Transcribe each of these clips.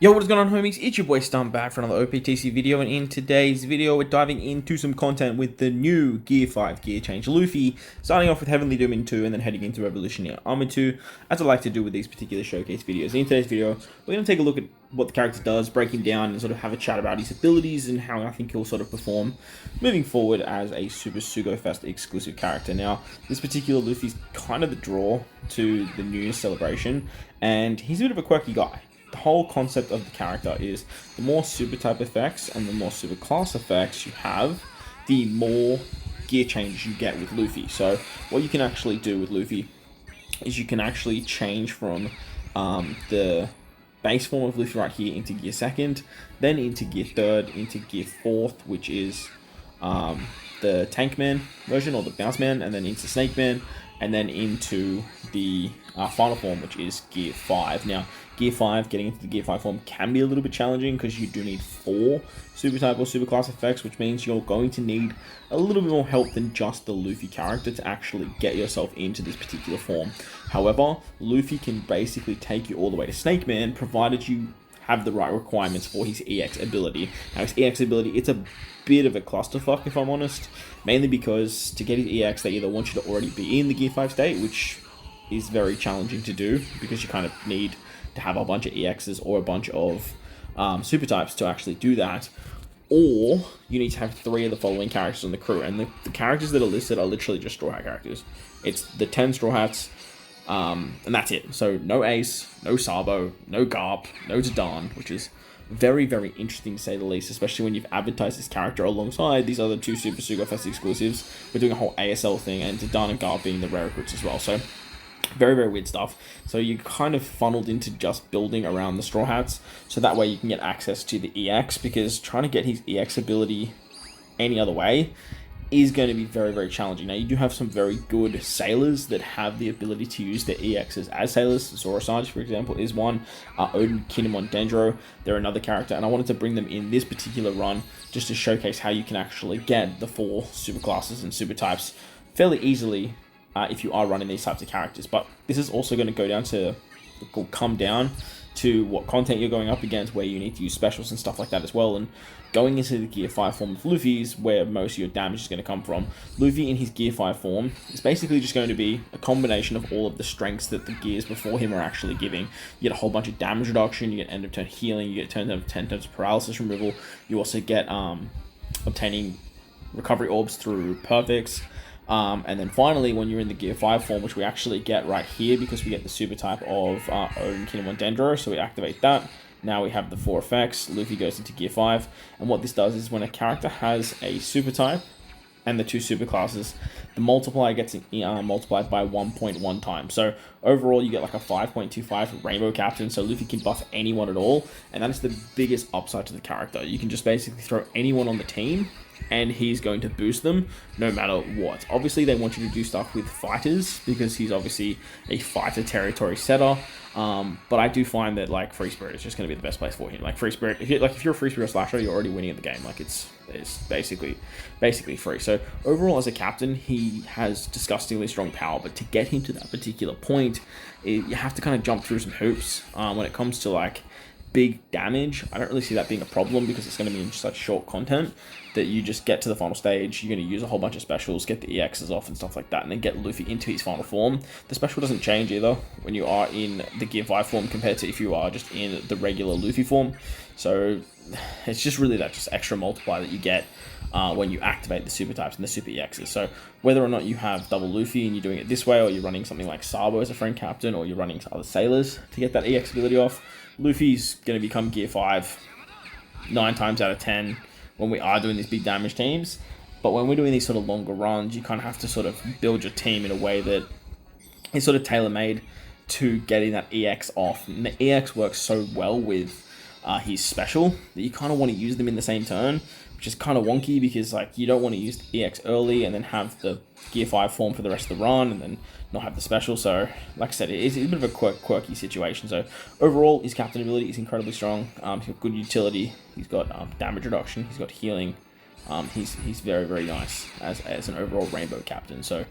Yo, what is going on, homies? It's your boy Stump back for another OPTC video, and in today's video we're diving into some content with the new Gear 5 gear change Luffy, starting off with Heavenly Doom in 2 and then heading into Revolutionary Armor 2, as I like to do with these particular showcase videos. In today's video, we're going to take a look at what the character does, break him down, and sort of have a chat about his abilities and how I think he'll sort of perform moving forward as a Super Sugo Fest exclusive character. Now, this particular Luffy's kind of the draw to the New Year's celebration, and he's a bit of a quirky guy. The whole concept of the character is the more super type effects and the more super class effects you have, the more gear changes you get with Luffy. So what you can actually do with Luffy is you can actually change from the base form of Luffy right here into gear 2nd, then into gear 3rd, into gear 4th, which is the Tank Man version or the Bounce Man, and then into Snake Man, and then into the final form, which is gear 5. Now, gear 5, getting into the gear 5 form can be a little bit challenging because you do need 4 super type or super class effects, which means you're going to need a little bit more help than just the Luffy character to actually get yourself into this particular form. However, Luffy can basically take you all the way to Snake Man, provided you have the right requirements for his EX ability. Now, his EX ability, it's a bit of a clusterfuck, if I'm honest, mainly because to get his EX, they either want you to already be in the gear 5 state, which is very challenging to do because you kind of need to have a bunch of EXs or a bunch of super types to actually do that, or you need to have 3 of the following characters on the crew, and the characters that are listed are literally just Straw Hat characters. It's the 10 Straw Hats, and that's it. So no Ace, no Sabo, no Garp, no Zidane, which is very, very interesting to say the least, especially when you've advertised this character alongside these other 2 Super Sugo Fest exclusives. We're doing a whole ASL thing, and Zidane and Garp being the rare recruits as well. So very, very weird stuff. So you kind of funneled into just building around the Straw Hats, so that way you can get access to the EX, because trying to get his EX ability any other way is going to be very, very challenging. Now, you do have some very good sailors that have the ability to use their EXs as sailors. Zoro-Sage, for example, is one. Oden, Kinemon, Dendro, they're another character, and I wanted to bring them in this particular run just to showcase how you can actually get the 4 super classes and super types fairly easily if you are running these types of characters. But this is also going to come down to what content you're going up against, where you need to use specials and stuff like that as well. And going into the Gear 5 form of Luffy's, where most of your damage is going to come from, Luffy in his Gear 5 form is basically just going to be a combination of all of the strengths that the gears before him are actually giving. You get a whole bunch of damage reduction, you get end of turn healing, you get 10 turns paralysis removal, you also get obtaining recovery orbs through perfects. And then finally, when you're in the Gear 5 form, which we actually get right here because we get the super type of Oden, Kinemon, Dendro, so we activate that. Now we have the 4 effects. Luffy goes into Gear 5, and what this does is when a character has a super type and the 2 super classes, the multiplier gets multiplied by 1.1 times. So overall, you get like a 5.25 Rainbow Captain, so Luffy can buff anyone at all, and that is the biggest upside to the character. You can just basically throw anyone on the team, and he's going to boost them no matter what. Obviously, they want you to do stuff with fighters because he's obviously a fighter territory setter. But I do find that like Free Spirit is just going to be the best place for him. Like Free Spirit, if you're a Free Spirit slasher, you're already winning at the game. Like it's basically free. So overall, as a captain, he has disgustingly strong power. But to get him to that particular point, you have to kind of jump through some hoops. When it comes to like big damage, I don't really see that being a problem because it's going to be in such short content that you just get to the final stage, you're going to use a whole bunch of specials, get the EXs off and stuff like that, and then get Luffy into his final form. The special doesn't change either when you are in the Gear 5 form compared to if you are just in the regular Luffy form. So it's just really that just extra multiplier that you get when you activate the super types and the super EXs. So whether or not you have double Luffy and you're doing it this way, or you're running something like Sabo as a friend captain, or you're running other sailors to get that EX ability off, Luffy's going to become Gear 5 9 times out of 10 when we are doing these big damage teams. But when we're doing these sort of longer runs, you kind of have to sort of build your team in a way that is sort of tailor-made to getting that EX off. And the EX works so well with his special that you kind of want to use them in the same turn, which is kind of wonky because like you don't want to use the EX early and then have the Gear 5 form for the rest of the run and then not have the special. So like I said, it's a bit of a quirky situation. So overall, his captain ability is incredibly strong. He's got good utility, he's got damage reduction, he's got healing, he's very, very nice as an overall rainbow captain. So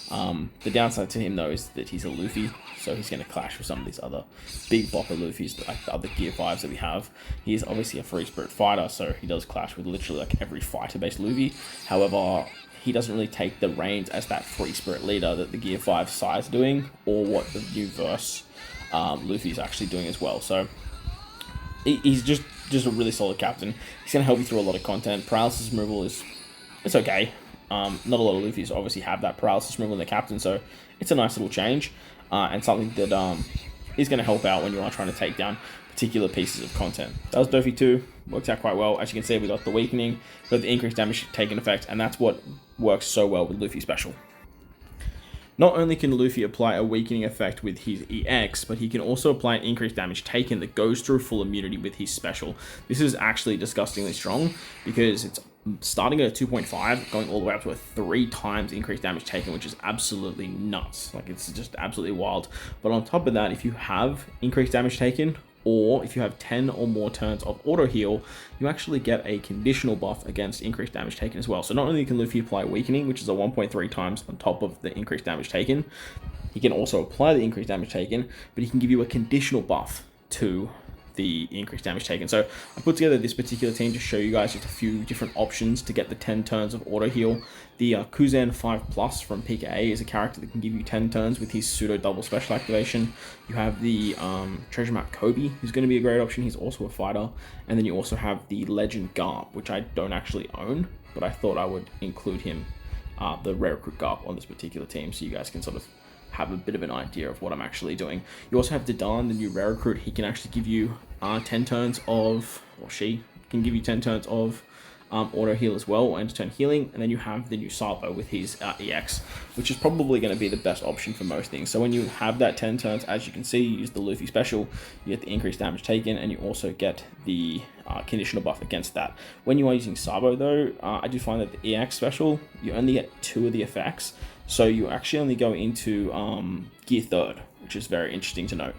the downside to him though is that he's a Luffy, so he's going to clash with some of these other big bopper Luffys, like the other Gear 5s that we have. He is obviously a free spirit fighter, so he does clash with literally like every fighter based Luffy. However, he doesn't really take the reins as that free spirit leader that the Gear 5 side's doing, or what the new verse Luffy's actually doing as well. So he's just a really solid captain. He's going to help you through a lot of content. Paralysis removal it's okay. Not a lot of Luffys obviously have that paralysis removal in the captain, so it's a nice little change, and something that is going to help out when you are trying to take down particular pieces of content. That was Dofi 2, worked out quite well. As you can see, we got the weakening, we got the increased damage taken effect, and that's what works so well with Luffy special. Not only can Luffy apply a weakening effect with his EX, but he can also apply an increased damage taken that goes through full immunity with his special. This is actually disgustingly strong, because it's starting at a 2.5, going all the way up to a 3 times increased damage taken, which is absolutely nuts. Like, it's just absolutely wild. But on top of that, if you have increased damage taken, or if you have 10 or more turns of auto heal, you actually get a conditional buff against increased damage taken as well. So not only can Luffy apply weakening, which is a 1.3 times on top of the increased damage taken, he can also apply the increased damage taken, but he can give you a conditional buff to the increased damage taken. So I put together this particular team to show you guys just a few different options to get the 10 turns of auto heal. The Kuzen 5+ from Pikqchu is a character that can give you 10 turns with his pseudo double special activation. You have the treasure map Kobe, who's going to be a great option. He's also a fighter. And then you also have the legend Garp, which I don't actually own, but I thought I would include him, the rare recruit Garp, on this particular team, so you guys can sort of have a bit of an idea of what I'm actually doing. You also have Dineen, the new rare recruit. He can actually give you 10 turns of, or she can give you 10 turns of auto heal as well, or end turn healing. And then you have the new Sabo with his EX, which is probably going to be the best option for most things. So when you have that 10 turns, as you can see, you use the Luffy special, you get the increased damage taken, and you also get the conditional buff against that. When you are using Sabo though, I do find that the EX special, you only get 2 of the effects. So you actually only go into Gear 3rd, which is very interesting to note.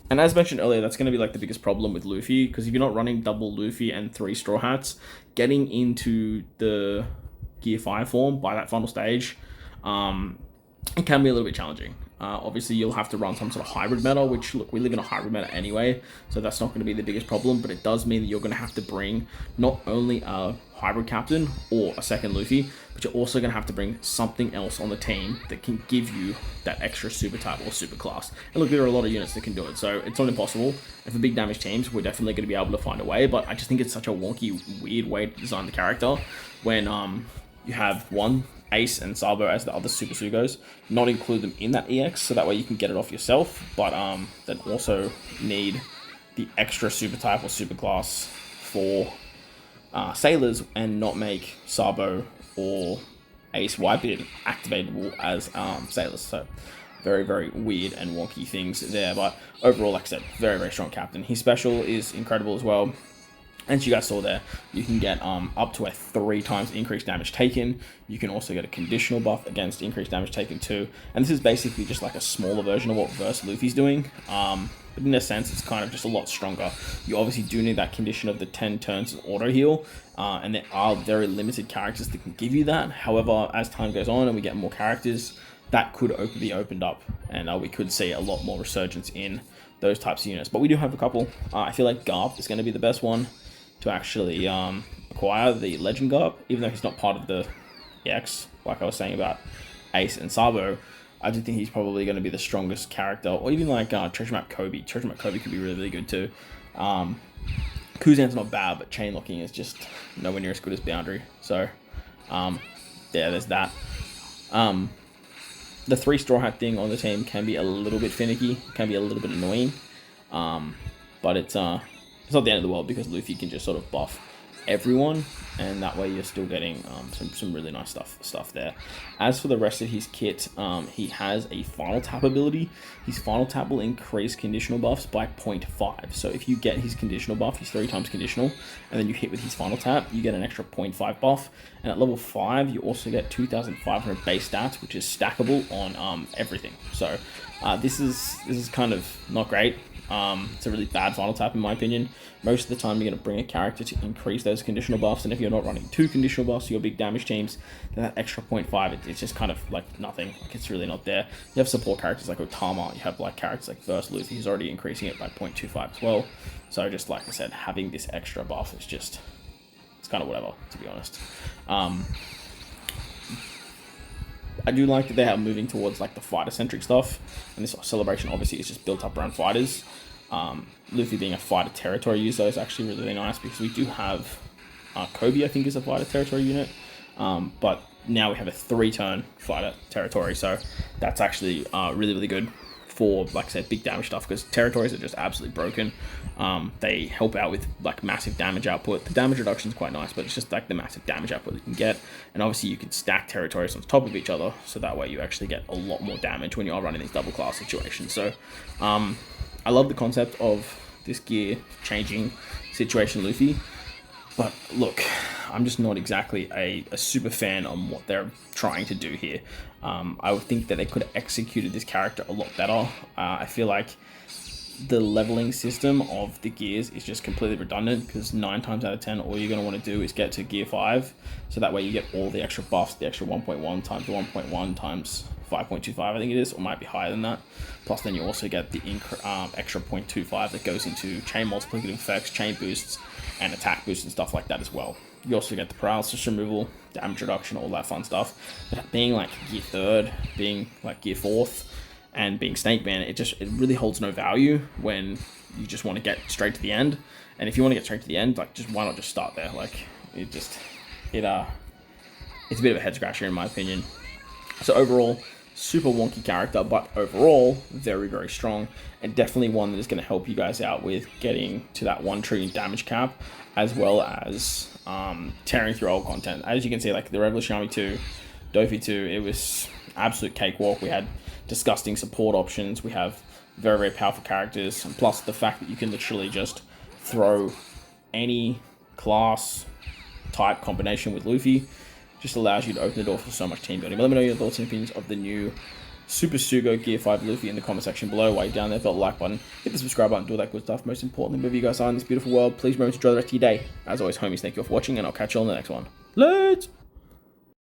And as mentioned earlier, that's going to be like the biggest problem with Luffy, because if you're not running double Luffy and 3 Straw Hats, getting into the Gear 5 form by that final stage, it can be a little bit challenging. Obviously, you'll have to run some sort of hybrid meta, which, look, we live in a hybrid meta anyway, so that's not going to be the biggest problem, but it does mean that you're going to have to bring not only a hybrid captain or a second Luffy, but you're also going to have to bring something else on the team that can give you that extra super type or super class. And look, there are a lot of units that can do it, so it's not impossible. And for big damage teams, we're definitely going to be able to find a way, but I just think it's such a wonky, weird way to design the character when you have one Ace and Sabo as the other Super Sugos, not include them in that EX, so that way you can get it off yourself, but then also need the extra super type or super class for sailors, and not make Sabo or Ace Whitebeard activatable as sailors. So very, very weird and wonky things there, but overall, like I said, very, very strong captain. His special is incredible as well. As you guys saw there, you can get up to a 3 times increased damage taken. You can also get a conditional buff against increased damage taken too. And this is basically just like a smaller version of what Verse Luffy's doing. But in a sense, it's kind of just a lot stronger. You obviously do need that condition of the 10 turns of auto heal. And there are very limited characters that can give you that. However, as time goes on and we get more characters, that could be opened up. And we could see a lot more resurgence in those types of units. But we do have a couple. I feel like Garp is going to be the best one to actually acquire, the Legend Garp, even though he's not part of the EX, like I was saying about Ace and Sabo. I do think he's probably going to be the strongest character, or even like Treasure Map Kobe. Treasure Map Kobe could be really, really good too. Kuzen's not bad, but chain locking is just nowhere near as good as Boundary. So, yeah, there's that. The 3 Straw Hat thing on the team can be a little bit finicky, can be a little bit annoying, but it's not the end of the world, because Luffy can just sort of buff everyone, and that way you're still getting some really nice stuff there. As for the rest of his kit, he has a final tap ability. His final tap will increase conditional buffs by 0.5. So if you get his conditional buff, he's 3 times conditional, and then you hit with his final tap, you get an extra 0.5 buff. And at level 5, you also get 2,500 base stats, which is stackable on everything. So this is kind of not great. It's a really bad final tap in my opinion. Most of the time you're going to bring a character to increase those conditional buffs, and if you're not running 2 conditional buffs to your big damage teams, then that extra 0.5, it's just kind of like nothing. Like, it's really not there. You have support characters like Otama, you have like characters like First Luffy, who's already increasing it by 0.25 as well. So just like I said, having this extra buff is just, it's kind of whatever, to be honest. I do like that they are moving towards like the fighter-centric stuff, and this celebration obviously is just built up around fighters. Luffy being a fighter territory user is actually really, really nice, because we do have Kobe, I think, is a fighter territory unit, but now we have a 3-turn fighter territory, so that's actually really, really good for, like I said, big damage stuff, because territories are just absolutely broken. They help out with like massive damage output. The damage reduction is quite nice, but it's just like the massive damage output you can get. And obviously you can stack territories on top of each other, so that way you actually get a lot more damage when you are running these double class situations. So I love the concept of this gear changing situation Luffy, but look, I'm just not exactly a super fan on what they're trying to do here. I would think that they could have executed this character a lot better. I feel like the leveling system of the gears is just completely redundant, because 9 times out of 10 all you're going to want to do is get to gear 5, so that way you get all the extra buffs, the extra 1.1 times 1.1 times 5.25 I think it is, or might be higher than that. Plus then you also get the extra 0.25 that goes into chain multiplicative effects, chain boosts, and attack boosts and stuff like that as well. You also get the paralysis removal, damage reduction, all that fun stuff. But being like gear 3rd, being like gear 4th, and being Snake Man, it really holds no value when you just want to get straight to the end. And if you want to get straight to the end, like, just why not just start there? Like, it's a bit of a head scratcher in my opinion. So overall, super wonky character, but overall very, very strong, and definitely one that is going to help you guys out with getting to that 1 trillion damage cap, as well as tearing through old content. As you can see, like the Revolution Army 2, Dofi 2, it was absolute cakewalk. We had disgusting support options, we have very, very powerful characters, and plus the fact that you can literally just throw any class type combination with Luffy just allows you to open the door for so much team building. But let me know your thoughts and opinions of the new Super Sugo Gear 5 Luffy in the comment section below. While you're down there, hit the like button, hit the subscribe button, do all that good stuff. Most importantly, wherever you guys are in this beautiful world, please remember to enjoy the rest of your day. As always, homies, thank you all for watching, and I'll catch you on the next one. Let's